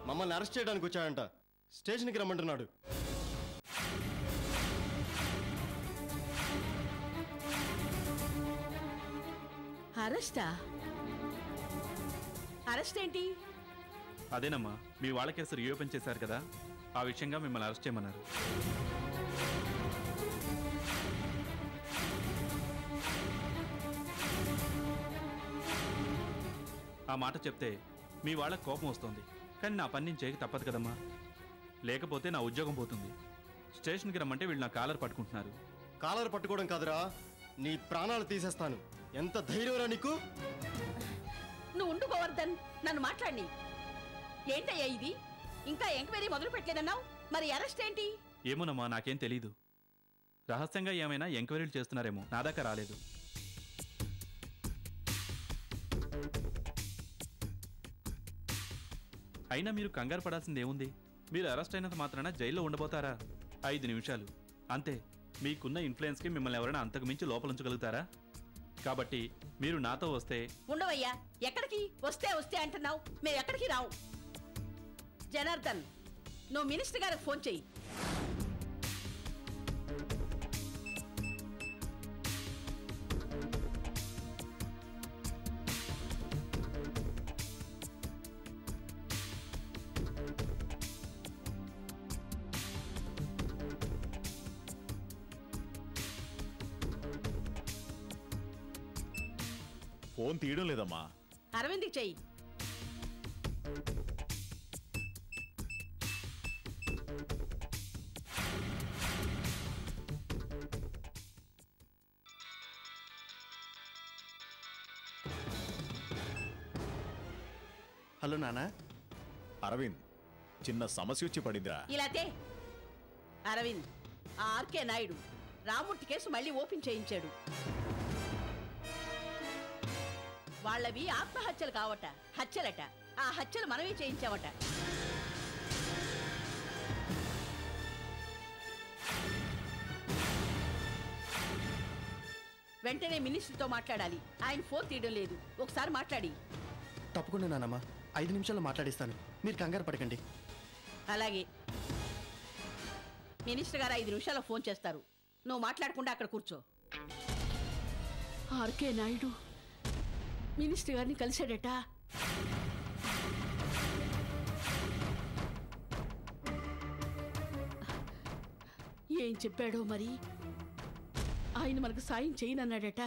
మమ్మల్ని అరెస్ట్ చేయడానికి వచ్చాడంట. స్టేషన్కి రమ్మంటున్నాడు. అరెస్టా? అరెస్ట్ ఏంటి? అదేనమ్మా, మీ వాళ్ళ కేసు రీఓపెన్ చేశారు కదా, ఆ విషయంగా మిమ్మల్ని అరెస్ట్ చేయమన్నారు. ఆ మాట చెప్తే మీ వాళ్ళకి కోపం వస్తుంది, కానీ నా పని నేను చేయక తప్పదు కదమ్మా. లేకపోతే నా ఉద్యోగం పోతుంది. స్టేషన్కి రమ్మంటే వీళ్ళు నా కాలర్ పట్టుకుంటున్నారు. కాలర్ పట్టుకోవడం కాదురా, నీ ప్రాణాలు తీసేస్తాను. ఎంత ధైర్యంరా నీకు? నువ్వు ఉండు గోవర్ధన్, నన్ను మాట్లాడి. ఏంటయ్యా ఇది? ఇంకా ఎంక్వైరీ మొదలు పెట్టలేదన్నావు, మరి అరెస్ట్ ఏంటి? ఏమోనమ్మా, నాకేం తెలీదు. రహస్యంగా ఏమైనా ఎంక్వైరీలు చేస్తున్నారేమో, నా దాకా రాలేదు. అయినా మీరు కంగారు పడాల్సింది ఏముంది? మీరు అరెస్ట్ అయినంత మాత్రాన జైల్లో ఉండబోతారా? 5 నిమిషాలు అంతే. మీకున్న ఇన్ఫ్లుయెన్స్కి మిమ్మల్ని ఎవరైనా అంతకు మించి లోపలుంచగలుగుతారా? కాబట్టి మీరు నాతో వస్తే. ఉండవయ్యా, ఎక్కడికి వస్తే అంటున్నావు? మేము ఎక్కడికి రావు. జనార్దన్, నువ్వు మినిస్టర్ గారికి ఫోన్ చెయ్యి. ఫోన్ తీయడం లేదమ్మా. అరవింద్కి చెయ్యి. హలో నానా. అరవింద్, చిన్న సమస్య వచ్చి పడిందిరా. ఇలాతే అరవింద్, ఆ ఆర్కే నాయుడు రామూర్తి కేసు మళ్ళీ ఓపెన్ చేయించాడు. వాళ్ళవి ఆత్మహత్యలు కావట, హత్యలట. ఆ హత్యలు మనమే చేయించామట. వెంటనే మినిస్టర్తో మాట్లాడాలి. ఆయన ఫోన్ తీయడం లేదు. ఒకసారి మాట్లాడి. తప్పకుండా నానమ్మా, 5 నిమిషాల్లో మాట్లాడిస్తాను. మీరు కంగారు పడకండి. అలాగే. మినిస్టర్ గారు 5 నిమిషాల్లో ఫోన్ చేస్తారు. నువ్వు మాట్లాడకుండా అక్కడ కూర్చో. ఆర్కే నాయుడు మినిస్టర్ గారిని కలిశాడట. ఏం చెప్పాడో మరి? ఆయన మనకు సాయం చేయనన్నాడట.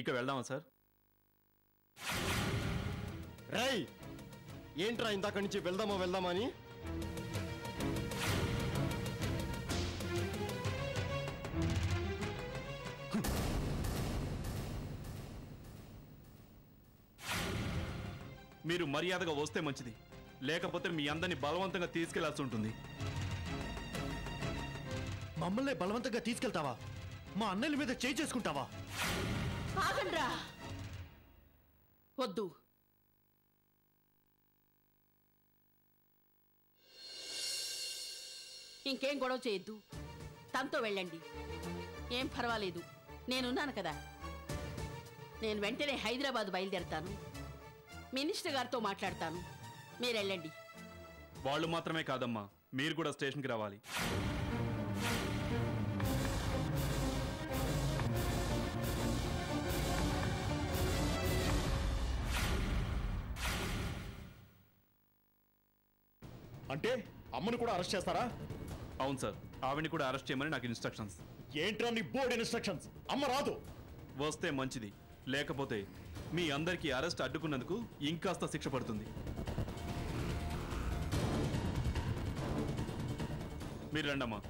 ఇక వెళ్దామా సార్? రై, ఏంట్రా ఇందాక నుంచి వెళ్దామా అని? మీరు మర్యాదగా వస్తే మంచిది, లేకపోతే మీ అందరినీ బలవంతంగా తీసుకెళ్లాల్సి ఉంటుంది. మమ్మల్ని బలవంతంగా తీసుకెళ్తావా? మా అన్నయ్యల మీద చేయి చేసుకుంటావా? ఆగండ్రా, వద్దు. ఇంకేం గొడవ చేయొద్దు. తనతో వెళ్ళండి. ఏం పర్వాలేదు, నేనున్నాను కదా. నేను వెంటనే హైదరాబాద్ బయలుదేరతాను. మినిస్టర్ గారితో మాట్లాడతాను. మీరు వెళ్ళండి. వాళ్ళు మాత్రమే కాదమ్మా, మీరు కూడా స్టేషన్కి రావాలి. అంటే అమ్మను కూడా అరెస్ట్ చేస్తారా? అవును సార్, ఆవిడ్ని కూడా అరెస్ట్ చేయమని నాకు ఇన్స్ట్రక్షన్స్. ఏంట్రా నీ బోర్డు ఇన్స్ట్రక్షన్స్? అమ్మ రాదు. వస్తే మంచిది, లేకపోతే మీ అందరికీ అరెస్ట్ అడ్డుకున్నందుకు ఇంకాస్త శిక్ష పడుతుంది. మీరు రండమ్మా.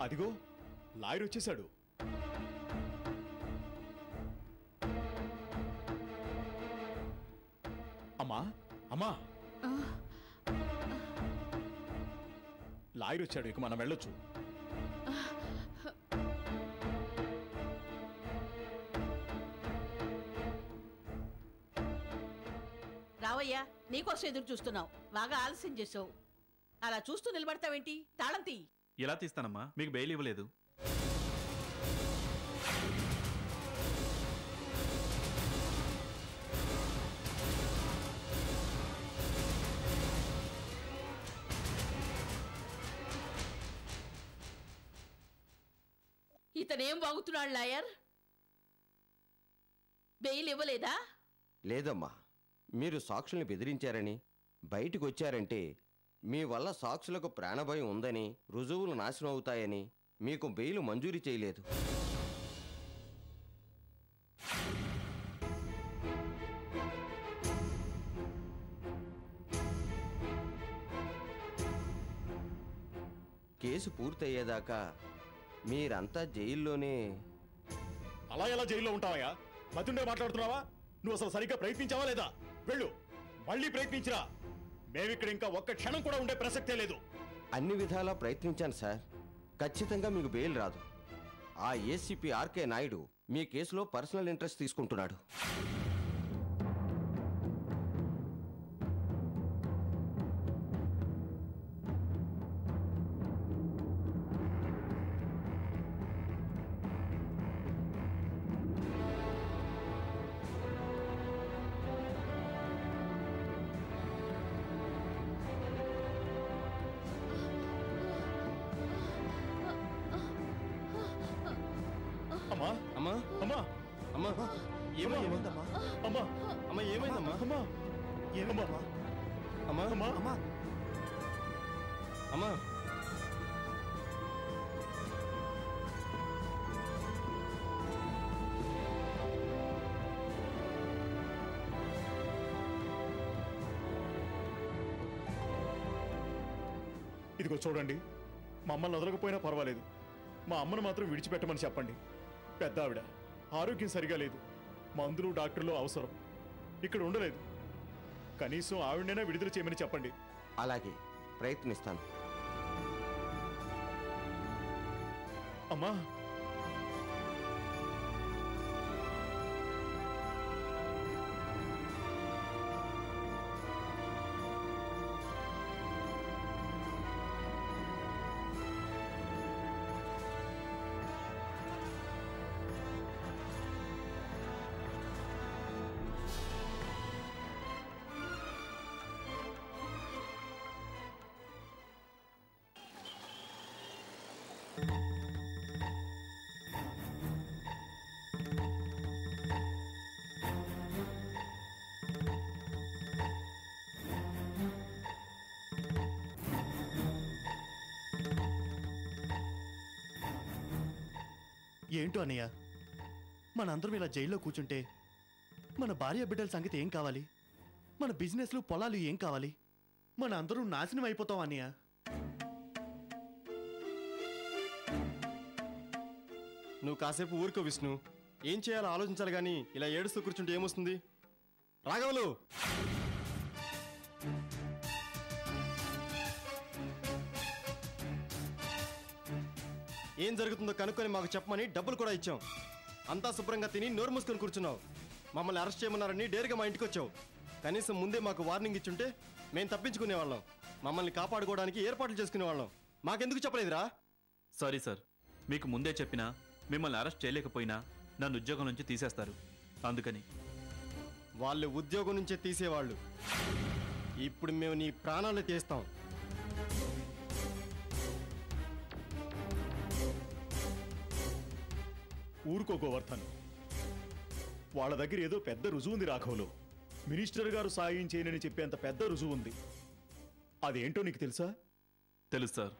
అదిగో లాయర్ వచ్చేశాడు. అమ్మా అమ్మా, లాయర్ వచ్చాడు, ఇక మనం వెళ్ళొచ్చు. రావయ్యా, నీకోసం ఎదురు చూస్తున్నావు. బాగా ఆలస్యం చేసావు. అలా చూస్తూ నిలబడతావేంటి? తాళం తీ. ఎలా తీస్తానమ్మా? మీకు బెయిల్ ఇవ్వలేదు. ఇతనేం వాగుతున్నాడు లాయర్? బెయిల్ ఇవ్వలేదా? లేదమ్మా, మీరు సాక్షుల్ని బెదిరించారని బయటికి వచ్చారంటే మీ వల్ల సాక్షులకు ప్రాణభయం ఉందని, రుజువులు నాశనం అవుతాయని మీకు బెయిల్ మంజూరు చేయలేదు. కేసు పూర్తయ్యేదాకా మీరంతా జైల్లోనే. అలా ఎలా జైల్లో ఉంటావయ్యా? మతుండే మాట్లాడుతున్నావా? నువ్వు అసలు సరిగ్గా ప్రయత్నించావా లేదా? వెళ్ళు, మళ్ళీ ప్రయత్నించిరా. మేమిక్కడ ఇంకా ఒక్క క్షణం కూడా ఉండే ప్రసక్తే లేదు. అన్ని విధాలా ప్రయత్నించాను సార్. ఖచ్చితంగా మీకు బెయిల్ రాదు. ఆ ఏసీపీ ఆర్కే నాయుడు మీ కేసులో పర్సనల్ ఇంట్రెస్ట్ తీసుకుంటున్నాడు. అమ్మా అమ్మా అమ్మా అమ్మా ఏమైందమ్మా? అమ్మా అమ్మా ఏమైందమ్మా? అమ్మా ఏమమ్మా అమ్మా అమ్మా అమ్మా అమ్మా ఇదిగో చూడండి, మమ్మల్ని వదలకపోయినా పర్వాలేదు, మా అమ్మను మాత్రం విడిచిపెట్టమని చెప్పండి. పెద్ద ఆవిడ ఆరోగ్యం సరిగా లేదు, మందులు డాక్టర్లు అవసరం, ఇక్కడ ఉండలేదు. కనీసం ఆవిడనైనా విడుదల చేయమని చెప్పండి. అలాగే ప్రయత్నిస్తాను. అమ్మా ఏంటో అన్నయ్య, మనందరం ఇలా జైల్లో కూర్చుంటే మన భార్య బిడ్డల సంగతి ఏం కావాలి? మన బిజినెస్లు పొలాలు ఏం కావాలి? మన అందరూ నాశనం అయిపోతాం అన్నయ్య. నువ్వు కాసేపు ఊరుకో విష్ణు. ఏం చేయాలో ఆలోచించాలి కానీ ఇలా ఏడుస్తూ కూర్చుంటే ఏమొస్తుంది? రాఘవులు, ఏం జరుగుతుందో కనుక్కొని మాకు చెప్పమని డబ్బులు కూడా ఇచ్చాం. అంతా శుభ్రంగా తిని నోరు మూసుకొని కూర్చున్నావు. మమ్మల్ని అరెస్ట్ చేయమన్నారని డేరుగా మా ఇంటికి వచ్చావు. కనీసం ముందే మాకు వార్నింగ్ ఇచ్చుంటే మేము తప్పించుకునేవాళ్ళం, మమ్మల్ని కాపాడుకోవడానికి ఏర్పాట్లు చేసుకునేవాళ్ళం. మాకెందుకు చెప్పలేదురా? సారీ సార్, మీకు ముందే చెప్పినా మిమ్మల్ని అరెస్ట్ చేయలేకపోయినా నన్ను ఉద్యోగం నుంచి తీసేస్తారు. అందుకని. వాళ్ళు ఉద్యోగం నుంచే తీసేవాళ్ళు. ఇప్పుడు మేము నీ ప్రాణాలు తీస్తాం. ఊరుకో గోవర్ధన్, వాళ్ళ దగ్గర ఏదో పెద్ద రుజువు ఉంది రాఘవులు. మినిస్టర్ గారు సాయం చేయనని చెప్పేంత పెద్ద రుజువు ఉంది. అదేంటో నీకు తెలుసా? తెలుసు సార్.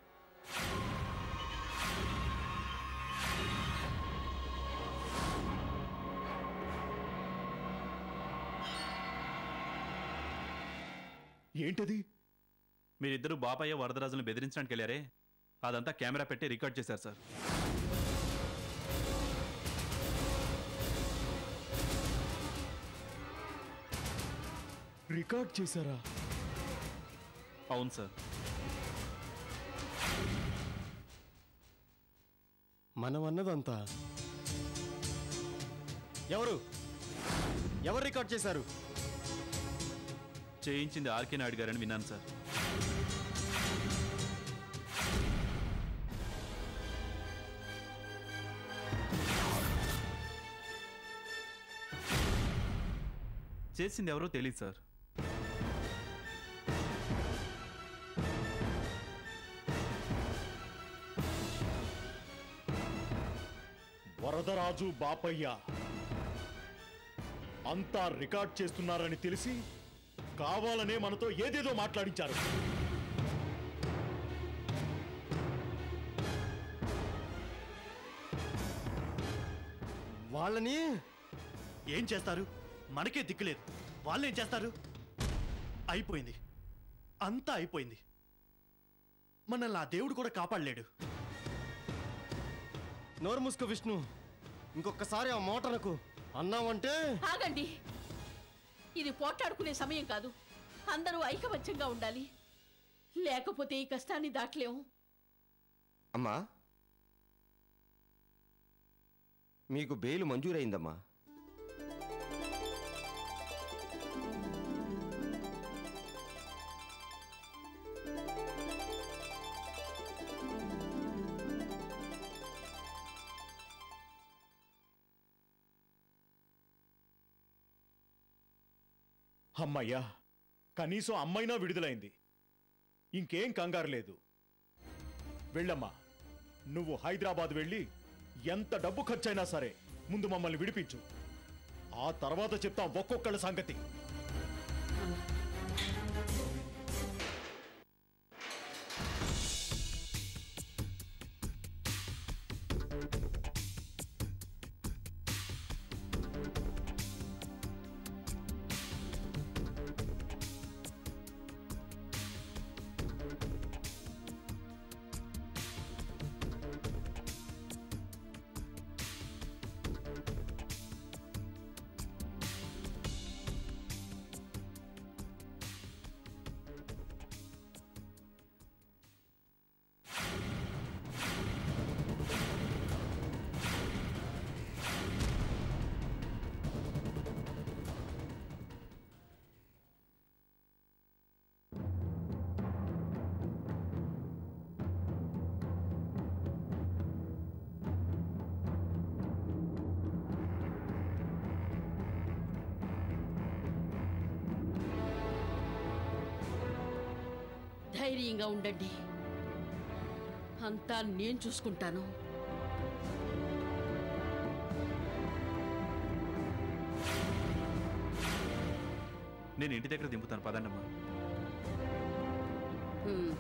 ఏంటది? మీరిద్దరూ బాపయ్య వరదరాజులను బెదిరించడానికి వెళ్ళారే, అదంతా కెమెరా పెట్టి రికార్డ్ చేశారు సార్. రికార్డ్ చేశారా? అవును సార్. మనం అన్నదంతా ఎవరు రికార్డ్ చేశారు? చేయించింది ఆర్కే నాయుడు గారని విన్నాను సార్. చేసింది ఎవరో తెలియదు సార్. వరదరాజు బాపయ్య అంతా రికార్డ్ చేస్తున్నారని తెలిసి కావాలనే మనతో ఏదేదో మాట్లాడించారు. వాళ్ళని ఏం చేస్తారు? మనకే దిక్కులేదు, వాళ్ళేం చేస్తారు? అయిపోయింది, అంతా అయిపోయింది. మనల్ని ఆ దేవుడు కూడా కాపాడలేడు. నోరు మూసుకో విష్ణు. ఇంకొకసారి ఆ మాటలకు అన్నావంటే. ఆగండి, ఇది పోట్లాడుకునే సమయం కాదు. అందరూ ఐకమత్యంగా ఉండాలి, లేకపోతే ఈ కష్టాన్ని దాటలేము. అమ్మా, మీకు బెయిల్ మంజూరైందమ్మా. అమ్మయ్యా, కనీసం అమ్మైనా విడుదలైంది. ఇంకేం కంగారు లేదు. వెళ్ళమ్మా, నువ్వు హైదరాబాద్ వెళ్ళి ఎంత డబ్బు ఖర్చైనా సరే ముందు మమ్మల్ని విడిపించు. ఆ తర్వాత చెప్తాం ఒక్కొక్కళ్ళ సంగతి. ధైర్యంగా ఉండండి, అంతా నేను చూసుకుంటాను. నేను ఇంటి దగ్గర దింపుతాను, పదండమ్మా. హ్మ్.